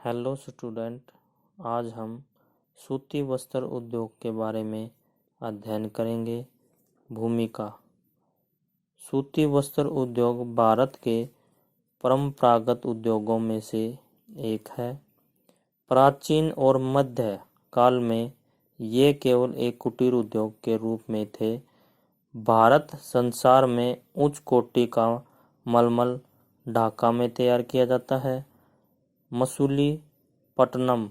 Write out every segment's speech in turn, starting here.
Hello student. आज हम सूती वस्त्र उद्योग के बारे में अध्ययन करेंगे। भूमिका। सूती वस्त्र उद्योग भारत के परंपरागत उद्योगों में से एक है। प्राचीन और मध्य काल में ये केवल एक कुटीर उद्योग के रूप में थे। भारत संसार में उच्च कोटि का मलमल ढाका में तैयार किया जाता है। मसूलीपट्टनम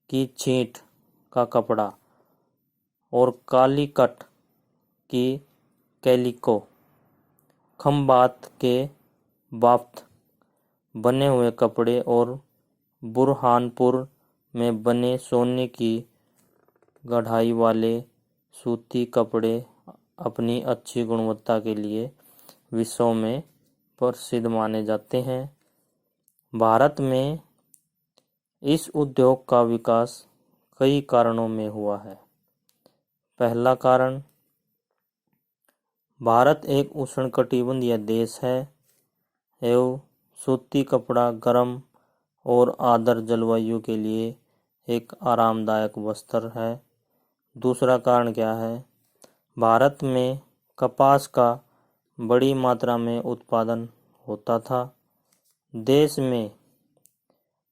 की छींट का कपड़ा और कालीकट की कैलिको, खंभात के बाफ्त बने हुए कपड़े और बुरहानपुर में बने सोने की कढ़ाई वाले सूती कपड़े अपनी अच्छी गुणवत्ता के लिए विश्व में प्रसिद्ध माने जाते हैं। भारत में इस उद्योग का विकास कई कारणों में हुआ है। पहला कारण, भारत एक उष्णकटिबंधीय देश है एवं सूती कपड़ा गर्म और आर्द्र जलवायु के लिए एक आरामदायक वस्त्र है। दूसरा कारण क्या है? भारत में कपास का बड़ी मात्रा में उत्पादन होता था। देश में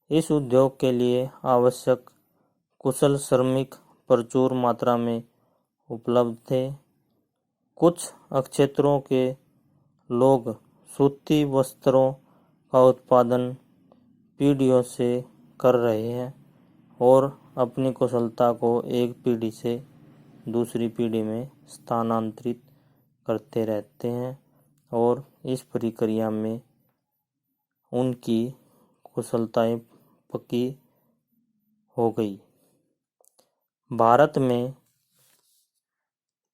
इस उद्योग के लिए आवश्यक कुशल श्रमिक प्रचुर मात्रा में उपलब्ध थे। कुछ क्षेत्रों के लोग सूती वस्त्रों का उत्पादन पीढ़ियों से कर रहे हैं और अपनी कुशलता को एक पीढ़ी से दूसरी पीढ़ी में स्थानांतरित करते रहते हैं और इस प्रक्रिया में उनकी कुशलताएं पक्की हो गई। भारत में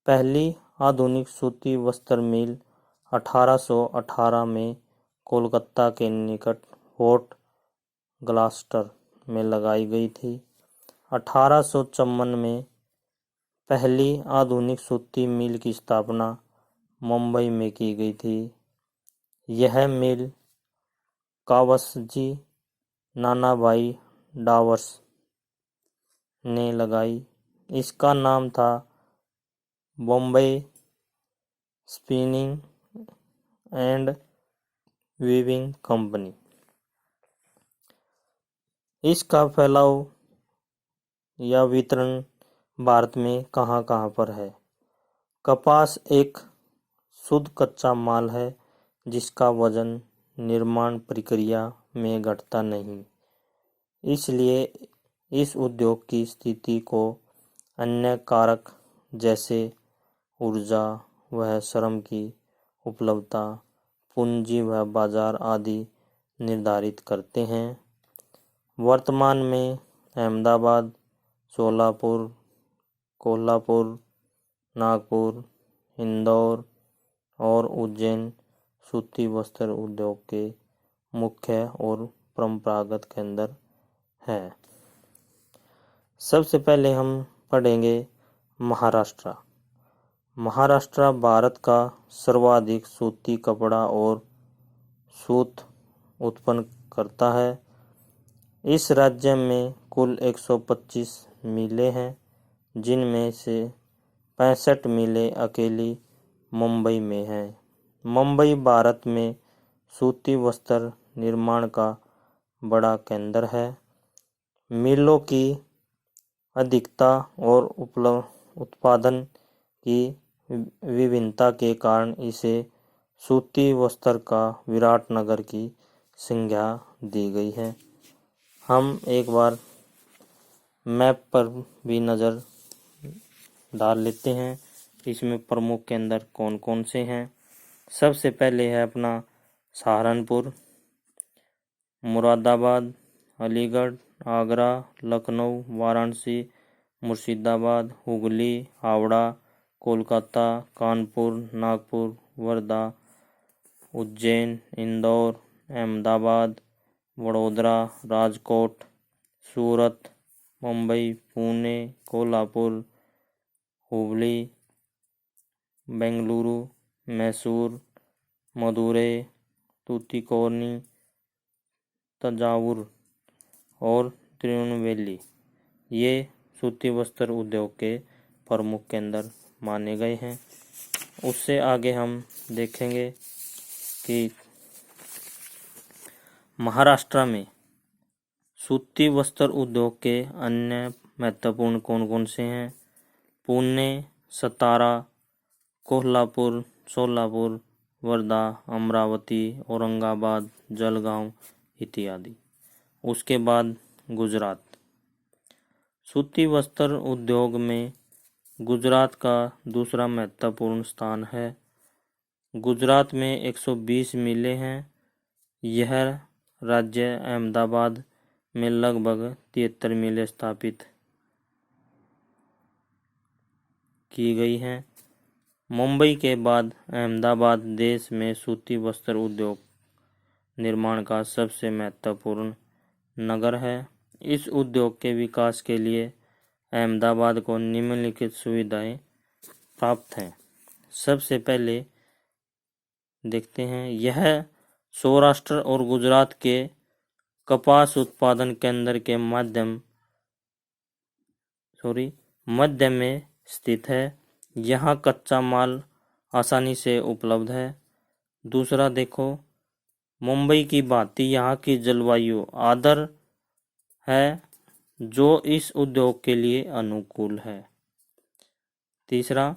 पहली आधुनिक सूती वस्त्र मिल 1818 में कोलकाता के निकट फोर्ट ग्लास्टर में लगाई गई थी। 1854 में पहली आधुनिक सूती मिल की स्थापना मुंबई में की गई थी। यह मिल कावसजी नानाभाई डावर्स ने लगाई। इसका नाम था Bombay spinning and weaving company. इसका फैलाव या वितरण भारत में कहाँ कहाँ पर है? कपास एक शुद्ध कच्चा माल है जिसका वजन निर्माण प्रक्रिया में घटता नहीं, इसलिए इस उद्योग की स्थिति को अन्य कारक जैसे ऊर्जा व श्रम की उपलब्धता, पूंजी व बाजार आदि निर्धारित करते हैं। वर्तमान में अहमदाबाद, सोलापुर, कोल्हापुर, नागपुर, इंदौर और उज्जैन सूती वस्त्र उद्योग के मुख्य और परंपरागत केंद्र हैं। सबसे पहले हम पढ़ेंगे महाराष्ट्र। महाराष्ट्र भारत का सर्वाधिक सूती कपड़ा और सूत उत्पन्न करता है। इस राज्य में कुल 125 मिलें हैं, जिनमें से 65 मिलें अकेली मुंबई में हैं। मुंबई भारत में सूती वस्त्र निर्माण का बड़ा केंद्र है। मिलों की अधिकता और उत्पादन की विभिन्नता के कारण इसे सूती वस्त्र का विराट नगर की संज्ञा दी गई है। हम एक बार मैप पर भी नज़र डाल लेते हैं। इसमें प्रमुख केंद्र कौन कौन से हैं। सबसे पहले है अपना सहारनपुर, मुरादाबाद, अलीगढ़, आगरा, लखनऊ, वाराणसी, मुर्शिदाबाद, हुगली, हावड़ा, कोलकाता, कानपुर, नागपुर, वर्धा, उज्जैन, इंदौर, अहमदाबाद, वडोदरा, राजकोट, सूरत, मुंबई, पुणे, कोल्हापुर, हुबली, बेंगलुरु, मैसूर, मदुरै, तूतीकोरनी, तंजावुर और तिरुनेलवेली ये सूती वस्त्र उद्योग के प्रमुख केंद्र माने गए हैं। उससे आगे हम देखेंगे कि महाराष्ट्र में सूती वस्त्र उद्योग के अन्य महत्वपूर्ण कौन कौन से हैं। पुणे, सतारा, कोल्हापुर, सोलापुर, वर्धा, अमरावती, औरंगाबाद, जलगांव इत्यादि। उसके बाद गुजरात। सूती वस्त्र उद्योग में गुजरात का दूसरा महत्वपूर्ण स्थान है। गुजरात में 120 मिलें हैं। यह राज्य अहमदाबाद में लगभग 73 मिलें स्थापित की गई हैं। मुंबई के बाद अहमदाबाद देश में सूती वस्त्र उद्योग निर्माण का सबसे महत्वपूर्ण नगर है। इस उद्योग के विकास के लिए अहमदाबाद को निम्नलिखित सुविधाएं प्राप्त हैं। सबसे पहले देखते हैं, यह सौराष्ट्र और गुजरात के कपास उत्पादन केंद्र के मध्य में स्थित है। यहाँ कच्चा माल आसानी से उपलब्ध है। दूसरा देखो, मुंबई की भांति यहाँ की जलवायु आर्द्र है जो इस उद्योग के लिए अनुकूल है। तीसरा,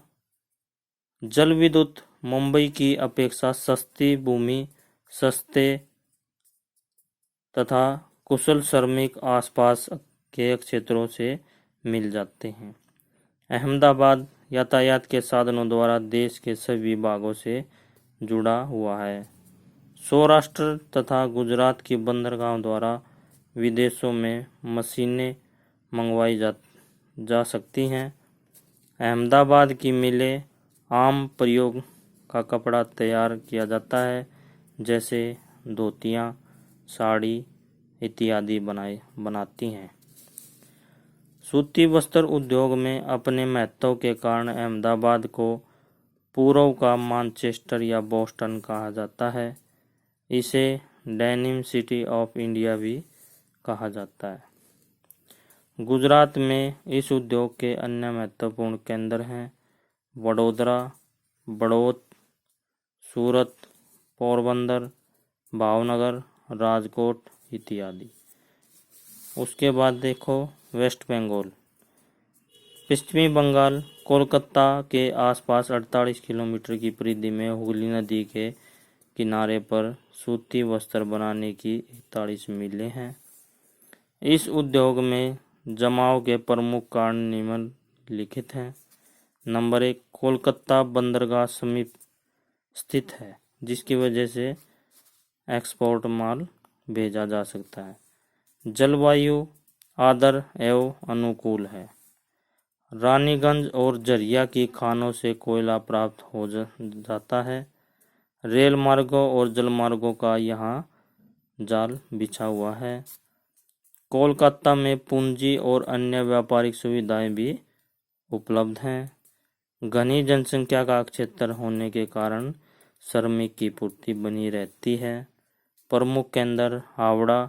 जल विद्युत मुंबई की अपेक्षा सस्ती भूमि, सस्ते तथा कुशल श्रमिक आसपास के क्षेत्रों से मिल जाते हैं। अहमदाबाद यातायात के साधनों द्वारा देश के सभी भागों से जुड़ा हुआ है। सौराष्ट्र तथा गुजरात की बंदरगाहों द्वारा विदेशों में मशीनें मंगवाई जा सकती हैं। अहमदाबाद की मिलें आम प्रयोग का कपड़ा तैयार किया जाता है, जैसे धोतियाँ, साड़ी इत्यादि बनाती हैं। सूती वस्त्र उद्योग में अपने महत्व के कारण अहमदाबाद को पूर्व का मैनचेस्टर या बोस्टन कहा जाता है। इसे डेनिम सिटी ऑफ इंडिया भी कहा जाता है। गुजरात में इस उद्योग के अन्य महत्वपूर्ण केंद्र हैं वडोदरा, बड़ौद, सूरत, पोरबंदर, भावनगर, राजकोट इत्यादि। उसके बाद देखो वेस्ट बंगाल। पश्चिमी बंगाल कोलकाता के आसपास 48 किलोमीटर की परिधि में हुगली नदी के किनारे पर सूती वस्त्र बनाने की 41 मिलें हैं। इस उद्योग में जमाव के प्रमुख कारण निम्नलिखित हैं। नंबर 1, कोलकाता बंदरगाह समीप स्थित है, जिसकी वजह से एक्सपोर्ट माल भेजा जा सकता है। जलवायु आर्द्र एवं अनुकूल है। रानीगंज और झरिया की खानों से कोयला प्राप्त हो जाता है। रेल मार्गों और जल मार्गों का यहाँ जाल बिछा हुआ है। कोलकाता में पूंजी और अन्य व्यापारिक सुविधाएं भी उपलब्ध हैं। घनी जनसंख्या का क्षेत्र होने के कारण श्रमिक की पूर्ति बनी रहती है। प्रमुख केंद्र हावड़ा,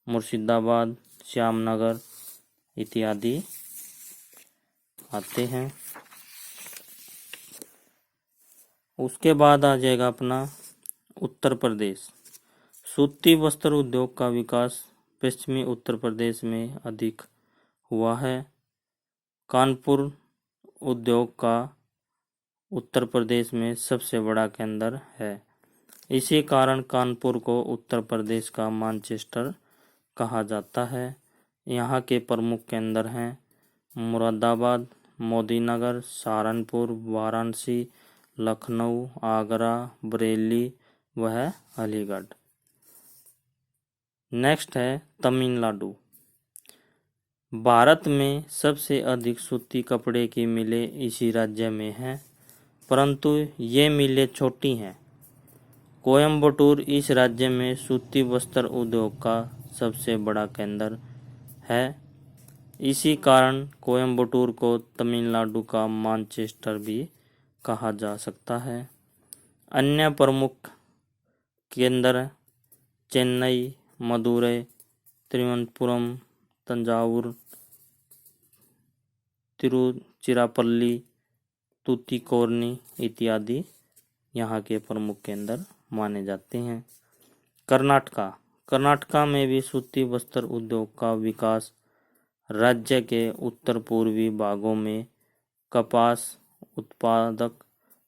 मुर्शिदाबाद, श्यामनगर इत्यादि आते हैं। उसके बाद आ जाएगा अपना उत्तर प्रदेश। सूती वस्त्र उद्योग का विकास पश्चिमी उत्तर प्रदेश में अधिक हुआ है। कानपुर उद्योग का उत्तर प्रदेश में सबसे बड़ा केंद्र है। इसी कारण कानपुर को उत्तर प्रदेश का मैनचेस्टर कहा जाता है। यहाँ के प्रमुख केंद्र हैं मुरादाबाद, मोदीनगर, सहारनपुर, वाराणसी, लखनऊ, आगरा, बरेली वह अलीगढ़। नेक्स्ट है तमिलनाडु। भारत में सबसे अधिक सूती कपड़े की मिलें इसी राज्य में हैं, परंतु ये मिलें छोटी हैं। कोयम्बटूर इस राज्य में सूती वस्त्र उद्योग का सबसे बड़ा केंद्र है। इसी कारण कोयम्बटूर को तमिलनाडु का मैनचेस्टर भी कहा जा सकता है। अन्य प्रमुख केंद्र चेन्नई, मदुरै, तिरुवनंतपुरम, तंजावुर, तिरुचिरापल्ली, तूतीकोरनी इत्यादि यहाँ के प्रमुख केंद्र माने जाते हैं। कर्नाटका में भी सूती वस्त्र उद्योग का विकास राज्य के उत्तर पूर्वी भागों में कपास उत्पादक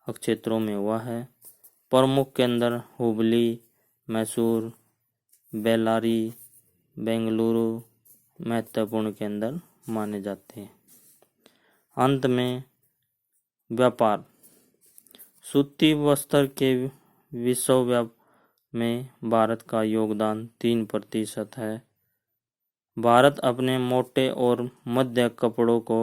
क्षेत्रों में हुआ है। प्रमुख केंद्र हुबली, मैसूर, बेल्लारी, बेंगलुरु महत्वपूर्ण केंद्र माने जाते हैं। अंत में व्यापार। सूती वस्त्र के विश्व में भारत का योगदान 3% है। भारत अपने मोटे और मध्य कपड़ों को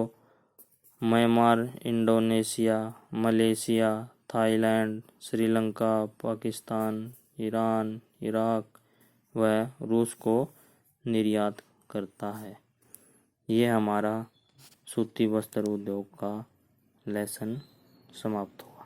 Myanmar, Indonesia, Malaysia, Thailand, Sri Lanka, Pakistan, Iran, Iraq व रूस को निर्यात करता है। ये हमारा सूती वस्त्र उद्योग का लेसन समाप्त हुआ।